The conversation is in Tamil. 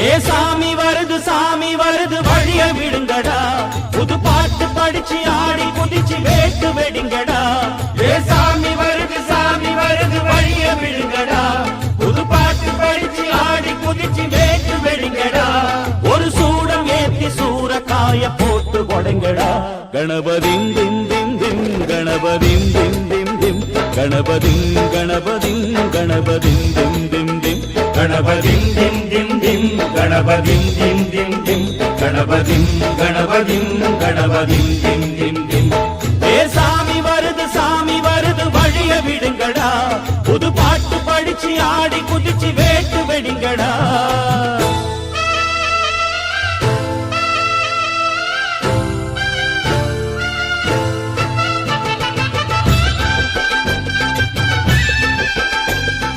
ஏ சாமி வருது வழிய விடுங்கடா புது பாட்டு படிச்சு ஆடி குதிச்சு வேட்டு வெடிங்கடா ஏ சாமி வருது வழிய விடுங்கடா புது பாட்டு படிச்சு ஆடி குதிச்சு வேட்டு வெடிங்கடா ஒரு சூடம் ஏத்தி சூறக்காய போட்டு கொடைங்கடா கணபதிம் திம் திம் திம் கணபதிம் திம் திம் திம் கணபதிம் கணபதிம் கணபதிம் திம் திம் திம் கணபதிம் திம் திம் திம் கணபதிம் திம் திம் திம் கணபதிம் கணபதிம் கணபதிம் திம் திம் திம் ஏ சாமி வருது வழிய விடுங்கடா புது பாட்டு படிச்சு ஆடி குதிச்சு